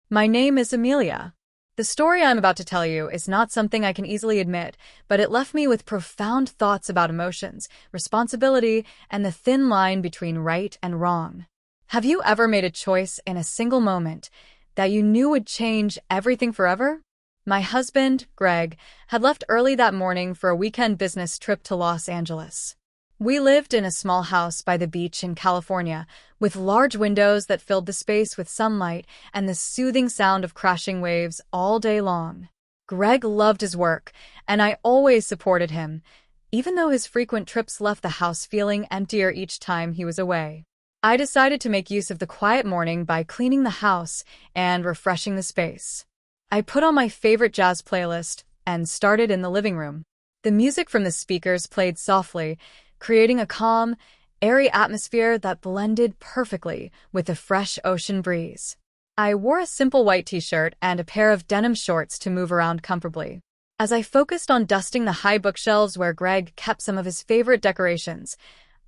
My name is Amelia. The story I'm about to tell you is not something I can easily admit, but it left me with profound thoughts about emotions, responsibility, and the thin line between right and wrong. Have you ever made a choice in a single moment that you knew would change everything forever? My husband, Greg, had left early that morning for a weekend business trip to Los Angeles. We lived in a small house by the beach in California, with large windows that filled the space with sunlight and the soothing sound of crashing waves all day long. Greg loved his work, and I always supported him, even though his frequent trips left the house feeling emptier each time he was away. I decided to make use of the quiet morning by cleaning the house and refreshing the space. I put on my favorite jazz playlist and started in the living room. The music from the speakers played softly, creating a calm, airy atmosphere that blended perfectly with the fresh ocean breeze. I wore a simple white t-shirt and a pair of denim shorts to move around comfortably. As I focused on dusting the high bookshelves where Greg kept some of his favorite decorations,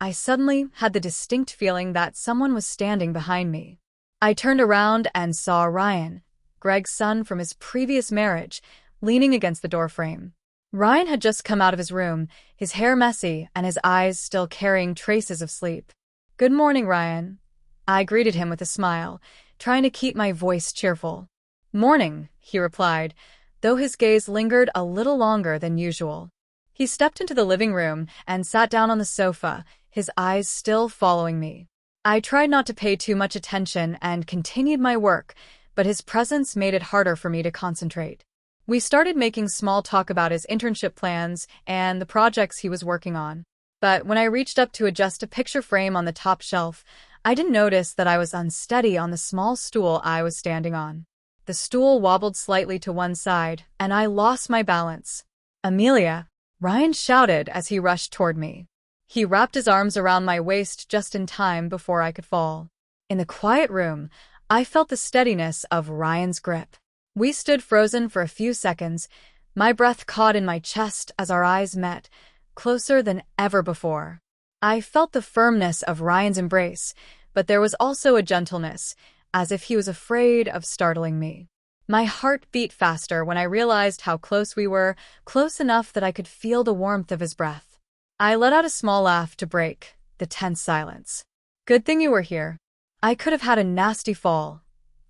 I suddenly had the distinct feeling that someone was standing behind me. I turned around and saw Ryan, Greg's son from his previous marriage, leaning against the doorframe. Ryan had just come out of his room, his hair messy and his eyes still carrying traces of sleep. "Good morning, Ryan." I greeted him with a smile, trying to keep my voice cheerful. "Morning," he replied, though his gaze lingered a little longer than usual. He stepped into the living room and sat down on the sofa, his eyes still following me. I tried not to pay too much attention and continued my work, but his presence made it harder for me to concentrate. We started making small talk about his internship plans and the projects he was working on. But when I reached up to adjust a picture frame on the top shelf, I didn't notice that I was unsteady on the small stool I was standing on. The stool wobbled slightly to one side, and I lost my balance. "Amelia!" Ryan shouted as he rushed toward me. He wrapped his arms around my waist just in time before I could fall. In the quiet room, I felt the steadiness of Ryan's grip. We stood frozen for a few seconds, my breath caught in my chest as our eyes met, closer than ever before. I felt the firmness of Ryan's embrace, but there was also a gentleness, as if he was afraid of startling me. My heart beat faster when I realized how close we were, close enough that I could feel the warmth of his breath. I let out a small laugh to break the tense silence. "Good thing you were here. I could have had a nasty fall,"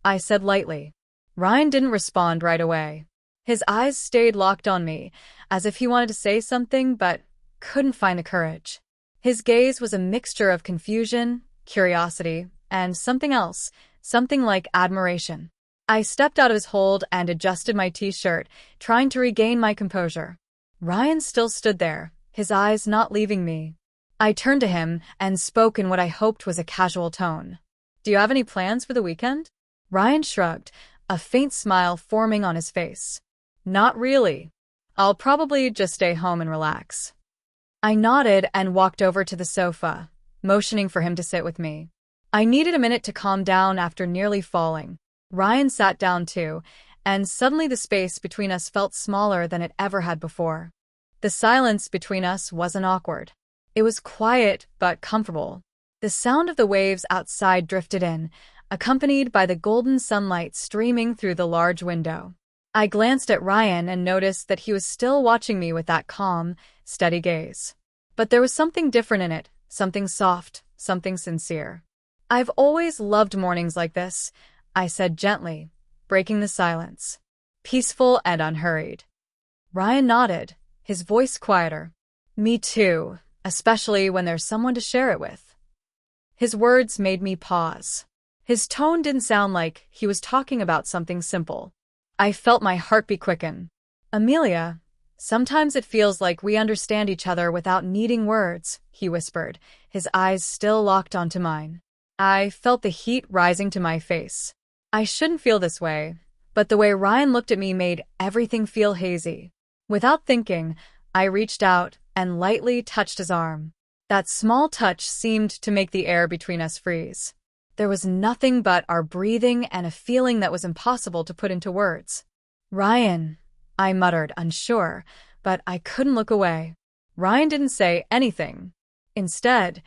I said lightly. Ryan didn't respond right away. His eyes stayed locked on me, as if he wanted to say something but couldn't find the courage. His gaze was a mixture of confusion, curiosity, and something else, something like admiration. I stepped out of his hold and adjusted my t-shirt, trying to regain my composure. Ryan still stood there, his eyes not leaving me. I turned to him and spoke in what I hoped was a casual tone. "Do you have any plans for the weekend?" Ryan shrugged, a faint smile forming on his face. "Not really. I'll probably just stay home and relax." I nodded and walked over to the sofa, motioning for him to sit with me. I needed a minute to calm down after nearly falling. Ryan sat down too, and suddenly the space between us felt smaller than it ever had before. The silence between us wasn't awkward. It was quiet but comfortable. The sound of the waves outside drifted in, accompanied by the golden sunlight streaming through the large window. I glanced at Ryan and noticed that he was still watching me with that calm, steady gaze. But there was something different in it, something soft, something sincere. "I've always loved mornings like this," I said gently, breaking the silence. "Peaceful and unhurried." Ryan nodded, his voice quieter. "Me too, especially when there's someone to share it with." His words made me pause. His tone didn't sound like he was talking about something simple. I felt my heartbeat quicken. "Amelia, sometimes it feels like we understand each other without needing words," he whispered, his eyes still locked onto mine. I felt the heat rising to my face. I shouldn't feel this way, but the way Ryan looked at me made everything feel hazy. Without thinking, I reached out and lightly touched his arm. That small touch seemed to make the air between us freeze. There was nothing but our breathing and a feeling that was impossible to put into words. "Ryan," I muttered, unsure, but I couldn't look away. Ryan didn't say anything. Instead,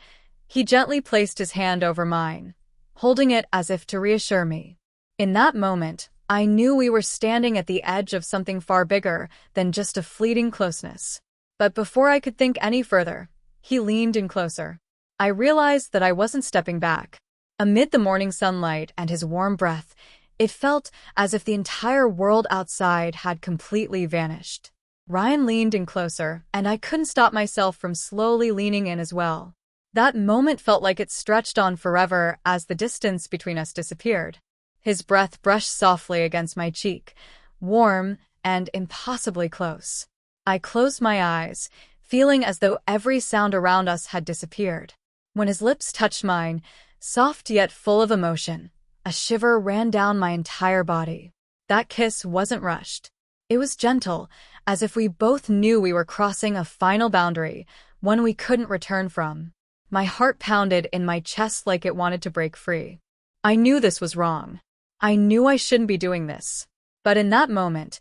he gently placed his hand over mine, holding it as if to reassure me. In that moment, I knew we were standing at the edge of something far bigger than just a fleeting closeness. But before I could think any further, he leaned in closer. I realized that I wasn't stepping back. Amid the morning sunlight and his warm breath, it felt as if the entire world outside had completely vanished. Ryan leaned in closer, and I couldn't stop myself from slowly leaning in as well. That moment felt like it stretched on forever as the distance between us disappeared. His breath brushed softly against my cheek, warm and impossibly close. I closed my eyes, feeling as though every sound around us had disappeared. When his lips touched mine, soft yet full of emotion, a shiver ran down my entire body. That kiss wasn't rushed. It was gentle, as if we both knew we were crossing a final boundary, one we couldn't return from. My heart pounded in my chest like it wanted to break free. I knew this was wrong. I knew I shouldn't be doing this. But in that moment,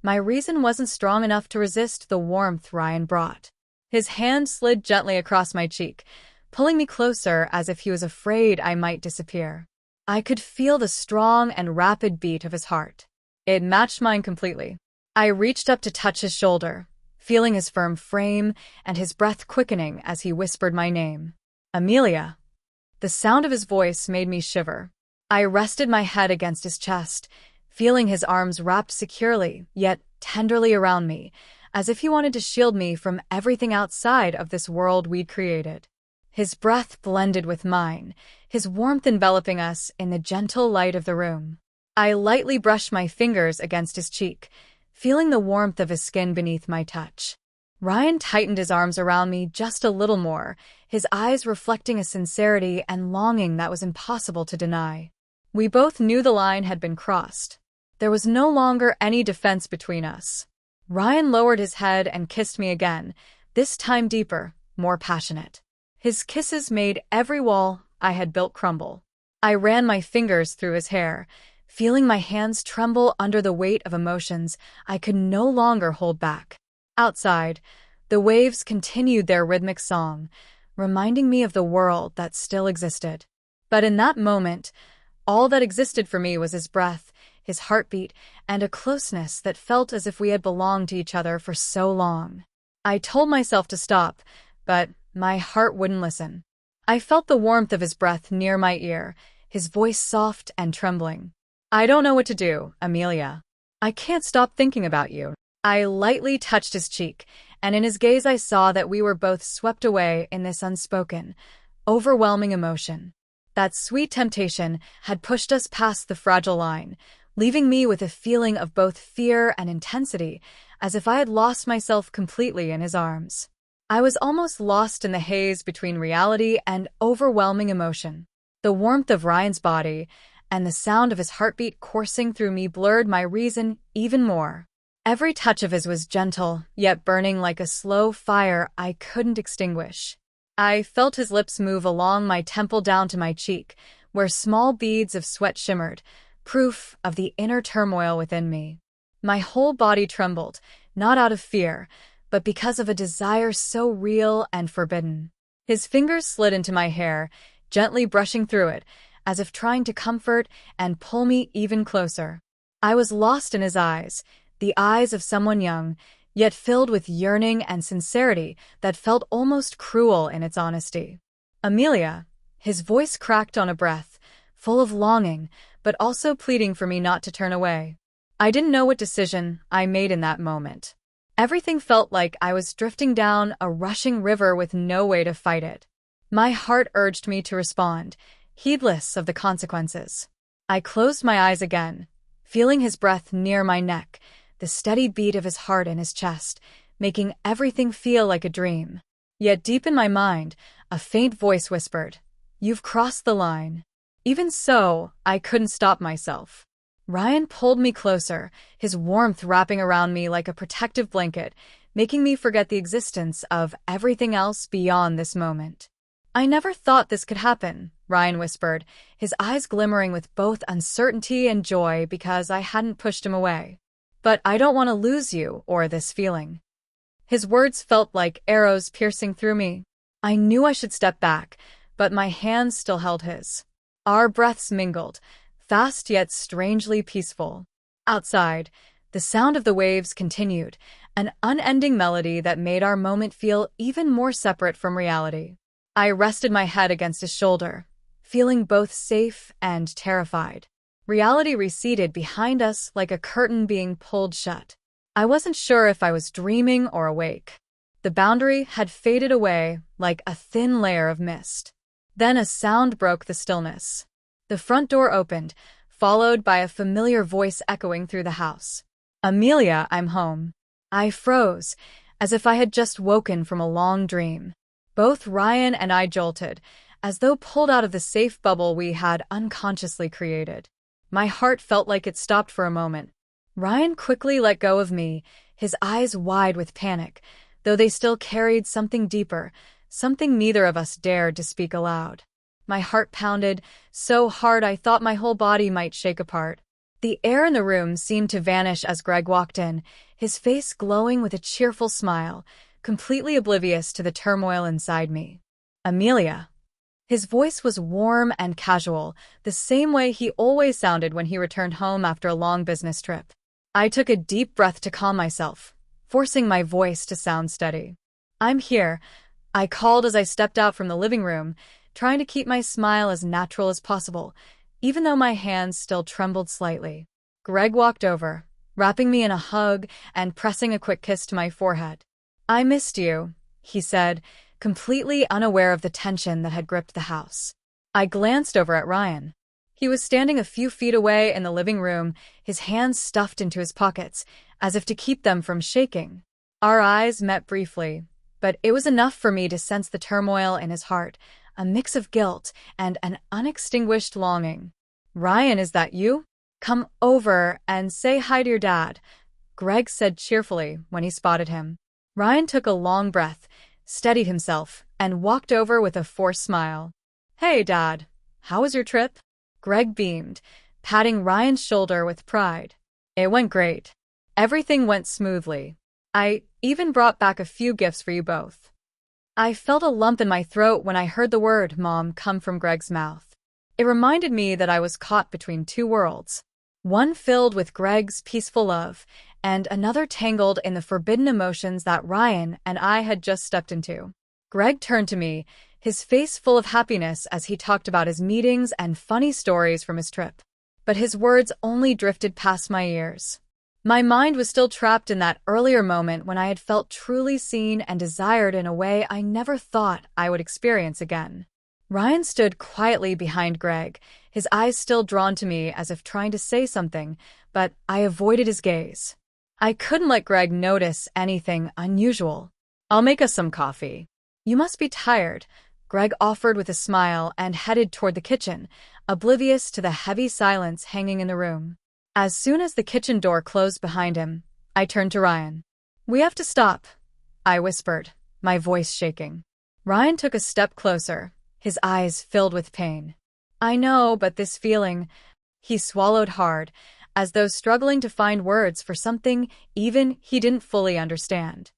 my reason wasn't strong enough to resist the warmth Ryan brought. His hand slid gently across my cheek, pulling me closer as if he was afraid I might disappear. I could feel the strong and rapid beat of his heart. It matched mine completely. I reached up to touch his shoulder, feeling his firm frame and his breath quickening as he whispered my name. Amelia. The sound of his voice made me shiver. I rested my head against his chest, feeling his arms wrapped securely, yet tenderly around me, as if he wanted to shield me from everything outside of this world we'd created. His breath blended with mine, his warmth enveloping us in the gentle light of the room. I lightly brushed my fingers against his cheek, feeling the warmth of his skin beneath my touch. Ryan tightened his arms around me just a little more, his eyes reflecting a sincerity and longing that was impossible to deny. We both knew the line had been crossed. There was no longer any defense between us. Ryan lowered his head and kissed me again, this time deeper, more passionate. His kisses made every wall I had built crumble. I ran my fingers through his hair, feeling my hands tremble under the weight of emotions I could no longer hold back. Outside, the waves continued their rhythmic song, reminding me of the world that still existed. But in that moment, all that existed for me was his breath, his heartbeat, and a closeness that felt as if we had belonged to each other for so long. I told myself to stop, but my heart wouldn't listen. I felt the warmth of his breath near my ear, his voice soft and trembling. I don't know what to do, Amelia. I can't stop thinking about you. I lightly touched his cheek, and in his gaze I saw that we were both swept away in this unspoken, overwhelming emotion. That sweet temptation had pushed us past the fragile line, leaving me with a feeling of both fear and intensity, as if I had lost myself completely in his arms. I was almost lost in the haze between reality and overwhelming emotion. The warmth of Ryan's body and the sound of his heartbeat coursing through me blurred my reason even more. Every touch of his was gentle, yet burning like a slow fire I couldn't extinguish. I felt his lips move along my temple down to my cheek, where small beads of sweat shimmered, proof of the inner turmoil within me. My whole body trembled, not out of fear, but because of a desire so real and forbidden. His fingers slid into my hair, gently brushing through it, as if trying to comfort and pull me even closer. I was lost in his eyes, the eyes of someone young, yet filled with yearning and sincerity that felt almost cruel in its honesty. Amelia, his voice cracked on a breath, full of longing, but also pleading for me not to turn away. I didn't know what decision I made in that moment. Everything felt like I was drifting down a rushing river with no way to fight it. My heart urged me to respond, heedless of the consequences. I closed my eyes again, feeling his breath near my neck, the steady beat of his heart in his chest, making everything feel like a dream. Yet deep in my mind, a faint voice whispered, "You've crossed the line." Even so, I couldn't stop myself. Ryan pulled me closer, his warmth wrapping around me like a protective blanket, making me forget the existence of everything else beyond this moment. "I never thought this could happen," Ryan whispered, his eyes glimmering with both uncertainty and joy because I hadn't pushed him away. "But I don't want to lose you or this feeling." His words felt like arrows piercing through me. I knew I should step back, but my hands still held his. Our breaths mingled, fast yet strangely peaceful. Outside, the sound of the waves continued, an unending melody that made our moment feel even more separate from reality. I rested my head against his shoulder, feeling both safe and terrified. Reality receded behind us like a curtain being pulled shut. I wasn't sure if I was dreaming or awake. The boundary had faded away like a thin layer of mist. Then a sound broke the stillness. The front door opened, followed by a familiar voice echoing through the house. "Amelia, I'm home." I froze, as if I had just woken from a long dream. Both Ryan and I jolted, as though pulled out of the safe bubble we had unconsciously created. My heart felt like it stopped for a moment. Ryan quickly let go of me, his eyes wide with panic, though they still carried something deeper, something neither of us dared to speak aloud. My heart pounded so hard I thought my whole body might shake apart. The air in the room seemed to vanish as Greg walked in, his face glowing with a cheerful smile, completely oblivious to the turmoil inside me. "Amelia." His voice was warm and casual, the same way he always sounded when he returned home after a long business trip. I took a deep breath to calm myself, forcing my voice to sound steady. "I'm here," I called as I stepped out from the living room, trying to keep my smile as natural as possible, even though my hands still trembled slightly. Greg walked over, wrapping me in a hug and pressing a quick kiss to my forehead. "I missed you," he said, completely unaware of the tension that had gripped the house. I glanced over at Ryan. He was standing a few feet away in the living room, his hands stuffed into his pockets, as if to keep them from shaking. Our eyes met briefly, but it was enough for me to sense the turmoil in his heart, a mix of guilt and an unextinguished longing. "Ryan, is that you? Come over and say hi to your dad," Greg said cheerfully when he spotted him. Ryan took a long breath, steadied himself, and walked over with a forced smile. "Hey, Dad. How was your trip?" Greg beamed, patting Ryan's shoulder with pride. "It went great. Everything went smoothly. I even brought back a few gifts for you both." I felt a lump in my throat when I heard the word "Mom" come from Greg's mouth. It reminded me that I was caught between two worlds, one filled with Greg's peaceful love, and another tangled in the forbidden emotions that Ryan and I had just stepped into. Greg turned to me, his face full of happiness as he talked about his meetings and funny stories from his trip. But his words only drifted past my ears. My mind was still trapped in that earlier moment when I had felt truly seen and desired in a way I never thought I would experience again. Ryan stood quietly behind Greg, his eyes still drawn to me as if trying to say something, but I avoided his gaze. I couldn't let Greg notice anything unusual. "I'll make us some coffee." "You must be tired," Greg offered with a smile and headed toward the kitchen, oblivious to the heavy silence hanging in the room. As soon as the kitchen door closed behind him, I turned to Ryan. "We have to stop," I whispered, my voice shaking. Ryan took a step closer, his eyes filled with pain. "I know, but this feeling—" He swallowed hard, as though struggling to find words for something even he didn't fully understand.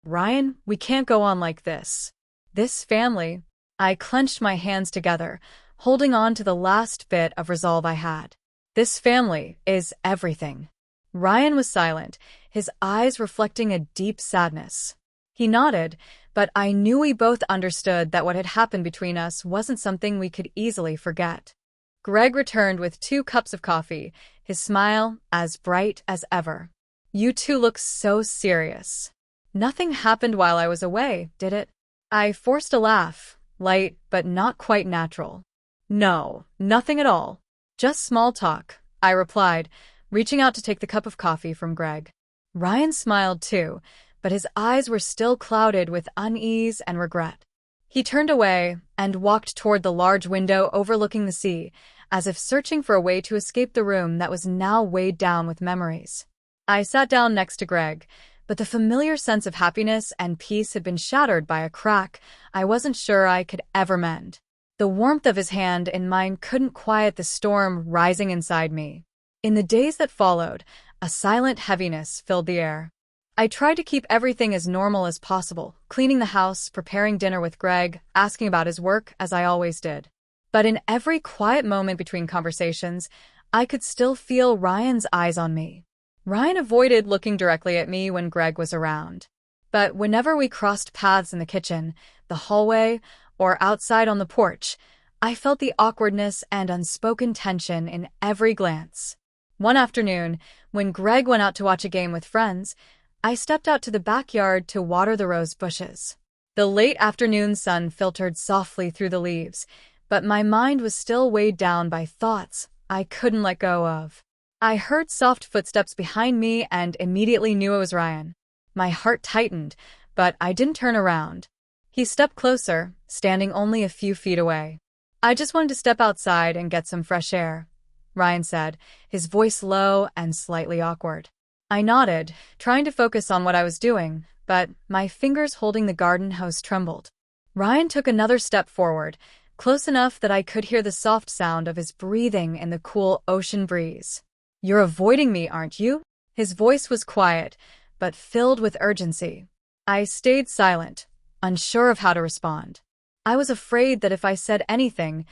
"Ryan, we can't go on like this. This family—" I clenched my hands together, holding on to the last bit of resolve I had. "This family is everything." Ryan was silent, his eyes reflecting a deep sadness. He nodded, but I knew we both understood that what had happened between us wasn't something we could easily forget. Greg returned with 2 cups of coffee, his smile as bright as ever. "You two look so serious. Nothing happened while I was away, did it?" I forced a laugh, light but not quite natural. "No, nothing at all. Just small talk," I replied, reaching out to take the cup of coffee from Greg. Ryan smiled too, but his eyes were still clouded with unease and regret. He turned away and walked toward the large window overlooking the sea, as if searching for a way to escape the room that was now weighed down with memories. I sat down next to Greg, but the familiar sense of happiness and peace had been shattered by a crack I wasn't sure I could ever mend. The warmth of his hand in mine couldn't quiet the storm rising inside me. In the days that followed, a silent heaviness filled the air. I tried to keep everything as normal as possible, cleaning the house, preparing dinner with Greg, asking about his work, as I always did. But in every quiet moment between conversations, I could still feel Ryan's eyes on me. Ryan avoided looking directly at me when Greg was around. But whenever we crossed paths in the kitchen, the hallway, or outside on the porch, I felt the awkwardness and unspoken tension in every glance. One afternoon, when Greg went out to watch a game with friends, I stepped out to the backyard to water the rose bushes. The late afternoon sun filtered softly through the leaves, but my mind was still weighed down by thoughts I couldn't let go of. I heard soft footsteps behind me and immediately knew it was Ryan. My heart tightened, but I didn't turn around. He stepped closer, standing only a few feet away. "I just wanted to step outside and get some fresh air," Ryan said, his voice low and slightly awkward. I nodded, trying to focus on what I was doing, but my fingers holding the garden hose trembled. Ryan took another step forward, close enough that I could hear the soft sound of his breathing in the cool ocean breeze. "You're avoiding me, aren't you?" His voice was quiet, but filled with urgency. I stayed silent, unsure of how to respond. I was afraid that if I said anything,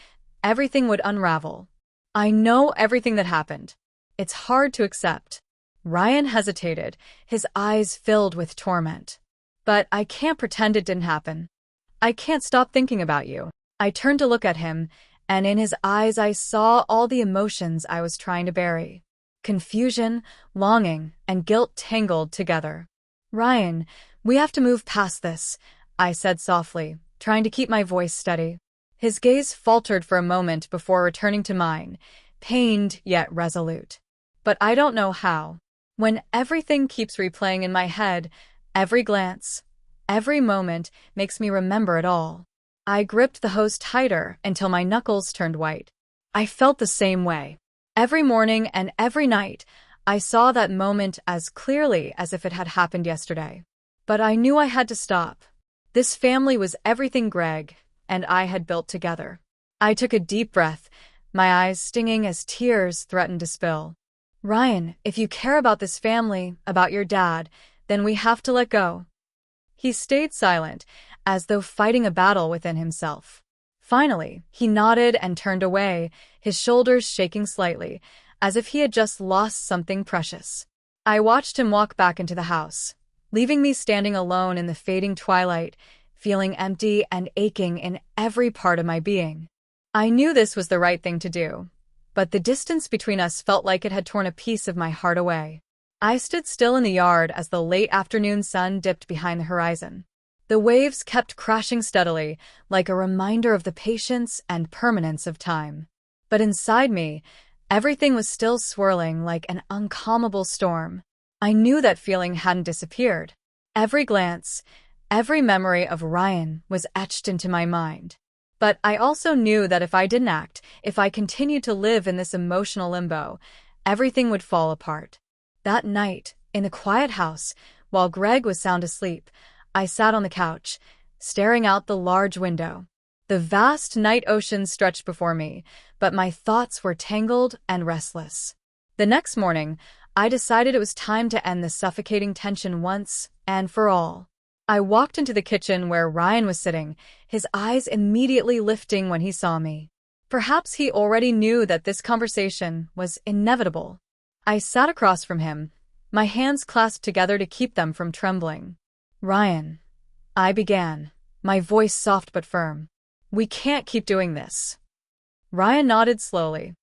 everything would unravel. "I know everything that happened. It's hard to accept." Ryan hesitated, his eyes filled with torment. "But I can't pretend it didn't happen. I can't stop thinking about you." I turned to look at him, and in his eyes I saw all the emotions I was trying to bury. Confusion, longing, and guilt tangled together. "Ryan, we have to move past this," I said softly, trying to keep my voice steady. His gaze faltered for a moment before returning to mine, pained yet resolute. "But I don't know how. When everything keeps replaying in my head, every glance, every moment makes me remember it all." I gripped the hose tighter until my knuckles turned white. I felt the same way. Every morning and every night, I saw that moment as clearly as if it had happened yesterday. But I knew I had to stop. This family was everything Greg and I had built together. I took a deep breath, my eyes stinging as tears threatened to spill. "Ryan, if you care about this family, about your dad, then we have to let go." He stayed silent, as though fighting a battle within himself. Finally, he nodded and turned away, his shoulders shaking slightly, as if he had just lost something precious. I watched him walk back into the house, leaving me standing alone in the fading twilight, feeling empty and aching in every part of my being. I knew this was the right thing to do, but the distance between us felt like it had torn a piece of my heart away. I stood still in the yard as the late afternoon sun dipped behind the horizon. The waves kept crashing steadily, like a reminder of the patience and permanence of time. But inside me, everything was still swirling like an uncalmable storm. I knew that feeling hadn't disappeared. Every glance, every memory of Ryan was etched into my mind. But I also knew that if I didn't act, if I continued to live in this emotional limbo, everything would fall apart. That night, in the quiet house, while Greg was sound asleep, I sat on the couch, staring out the large window. The vast night ocean stretched before me, but my thoughts were tangled and restless. The next morning, I decided it was time to end the suffocating tension once and for all. I walked into the kitchen where Ryan was sitting, his eyes immediately lifting when he saw me. Perhaps he already knew that this conversation was inevitable. I sat across from him, my hands clasped together to keep them from trembling. "Ryan," I began, my voice soft but firm, "we can't keep doing this." Ryan nodded slowly,